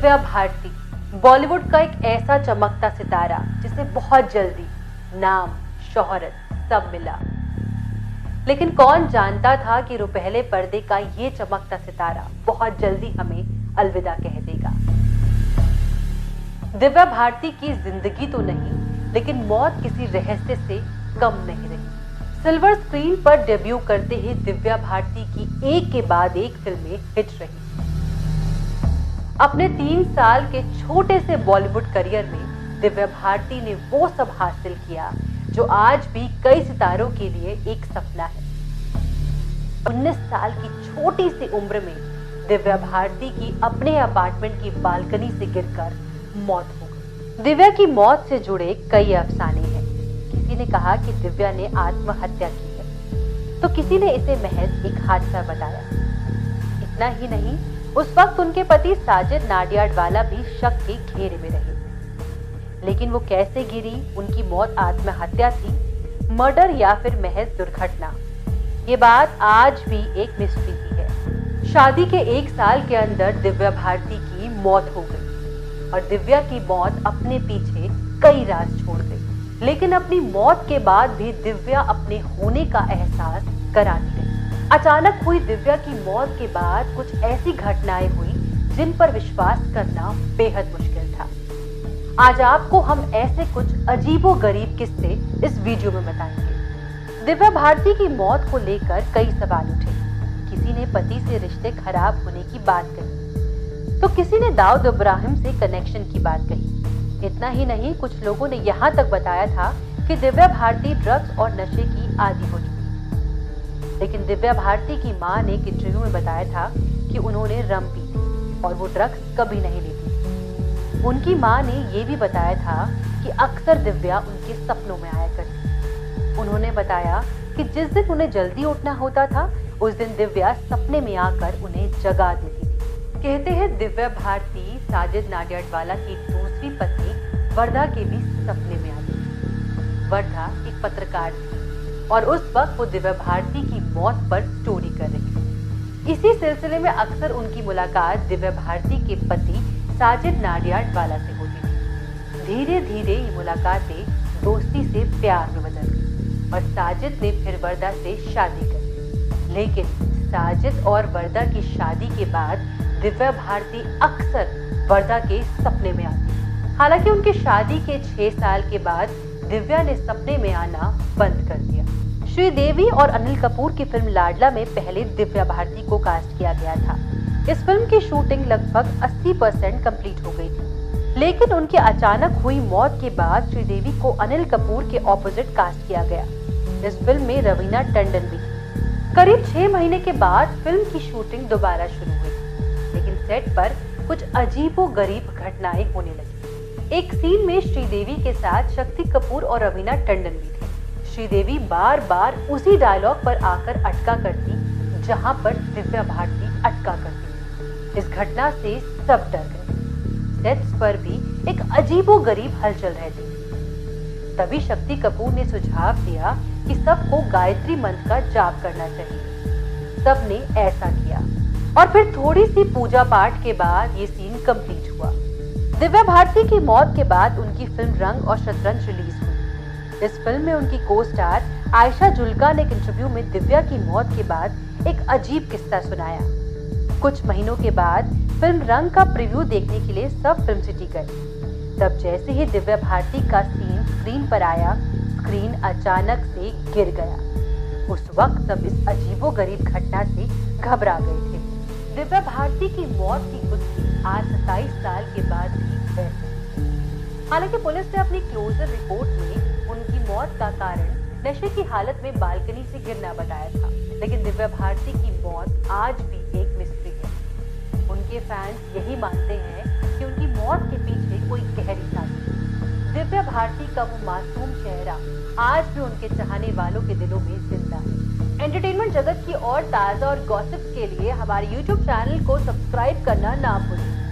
दिव्या भारती बॉलीवुड का एक ऐसा चमकता सितारा जिसे बहुत जल्दी नाम, शोहरत सब मिला। लेकिन कौन जानता था कि रुपहले पर्दे का ये चमकता सितारा बहुत जल्दी हमें अलविदा कह देगा। दिव्या भारती की जिंदगी तो नहीं, लेकिन मौत किसी रहस्य से कम नहीं रही। सिल्वर स्क्रीन पर डेब्यू करते ही दिव्या भारती की एक के बाद एक फिल्में हिट रही। अपने 3 साल के छोटे से बॉलीवुड करियर में दिव्या भारती ने वो सब हासिल किया जो आज भी कई सितारों के लिए एक सपना है। 19 साल की छोटी सी उम्र में दिव्या भारती की अपने अपार्टमेंट की बालकनी से गिरकर मौत हो गई। दिव्या की मौत से जुड़े कई अफसाने हैं। किसी ने कहा कि दिव्या ने आत्महत्या की है, तो किसी ने इसे महज एक हादसा बताया। इतना ही नहीं, उस वक्त उनके पति साजिद नाडियाडवाला भी शक के घेरे में रहे। लेकिन वो कैसे गिरी, उनकी मौत आत्महत्या थी, मर्डर या फिर महज दुर्घटना, ये बात आज भी एक मिस्ट्री ही है। शादी के 1 साल के अंदर दिव्या भारती की मौत हो गई और दिव्या की मौत अपने पीछे कई राज छोड़ गई। लेकिन अपनी मौत के बाद भी दिव्या अपने होने का एहसास कराती रही। अचानक हुई दिव्या की मौत के बाद कुछ ऐसी घटनाएं हुई जिन पर विश्वास करना बेहद मुश्किल था। आज आपको हम ऐसे कुछ अजीबोगरीब किस्से इस वीडियो में बताएंगे। दिव्या भारती की मौत को लेकर कई सवाल उठे। किसी ने पति से रिश्ते खराब होने की बात कही, तो किसी ने दाऊद इब्राहिम से कनेक्शन की बात कही। इतना ही नहीं, कुछ लोगों ने यहाँ तक बताया था कि दिव्या भारती ड्रग्स और नशे की आदी हो चुकी। लेकिन दिव्या भारती की मां ने एक इंटरव्यू में बताया था कि उन्होंने रम पी थी और वो ड्रग्स कभी नहीं लेती। उनकी मां ने ये भी बताया था कि अक्सर दिव्या उनके सपनों में आया करती। उन्होंने बताया कि जिस दिन उन्हें जल्दी उठना होता था, उस दिन दिव्या सपने में आकर उन्हें जगा देती थी। कहते हैं दिव्या भारती साजिद नाडियाडवाला की दूसरी पत्नी वर्धा के भी सपने में आती थी। वर्धा एक पत्रकार थी और उस वक्त वो दिव्या भारती की मौत पर स्टोरी कर रही थी। इसी सिलसिले में अक्सर उनकी मुलाकात दिव्या भारती के पति साजिद नाडियाडवाला से होती थी। धीरे धीरे ये मुलाकातें दोस्ती से प्यार में बदल गई और साजिद ने फिर वर्धा से शादी कर ली। लेकिन साजिद और वर्धा की शादी के बाद दिव्या भारती अक्सर वर्धा के सपने में आती। हालांकि उनकी शादी के 6 साल के बाद दिव्या ने सपने में आना बंद कर दिया। श्रीदेवी और अनिल कपूर की फिल्म लाडला में पहले दिव्या भारती को कास्ट किया गया था। इस फिल्म की शूटिंग लगभग 80% कंप्लीट हो गई थी। लेकिन उनकी अचानक हुई मौत के बाद श्रीदेवी को अनिल कपूर के ऑपोजिट कास्ट किया गया। इस फिल्म में रवीना टंडन भी थी। करीब 6 महीने के बाद फिल्म की शूटिंग दोबारा शुरू हुई, लेकिन सेट पर कुछ अजीबोगरीब घटनाएं होने लगी। एक सीन में श्रीदेवी के साथ शक्ति कपूर और रवीना टंडन भी थे। श्रीदेवी बार बार उसी डायलॉग पर आकर अटका करती जहां पर दिव्या भारती अटका करती। इस घटना से सब डर गए। सेट्स पर भी एक अजीबोगरीब हलचल रहती। तभी शक्ति कपूर ने सुझाव दिया कि सबको गायत्री मंत्र का जाप करना चाहिए। सबने ऐसा किया और फिर थोड़ी सी पूजा पाठ के बाद ये सीन कंप्लीट हुआ। दिव्या भारती की मौत के बाद उनकी फिल्म रंग और शतरंज रिलीज हुई। इस फिल्म में उनकी को स्टार आयशा जुल्का ने एक इंटरव्यू में दिव्या की मौत के बाद एक अजीब किस्सा सुनाया। कुछ महीनों के बाद फिल्म रंग का प्रीव्यू देखने के लिए सब फिल्म सिटी गए। तब जैसे ही दिव्या भारती का सीन स्क्रीन पर आया, स्क्रीन अचानक से गिर गया। उस वक्त सब इस अजीबोगरीब घटना से घबरा गए थे। दिव्या भारती की मौत की गुत्थी आज 27 साल के बाद भी वैसे। हालांकि पुलिस ने अपनी क्लोजर रिपोर्ट में उनकी मौत का कारण नशे की हालत में बालकनी से गिरना बताया था, लेकिन दिव्या भारती की मौत आज भी एक मिस्ट्री है। उनके फैंस यही मानते हैं कि उनकी मौत के पीछे कोई गहरी साजिश है। दिव्या भारती का वो मासूम चेहरा आज भी उनके चाहने वालों के दिलों में जिंदा है। एंटरटेनमेंट जगत की और ताजा और गॉसिप्स के लिए हमारे YouTube चैनल को सब्सक्राइब करना ना भूलें।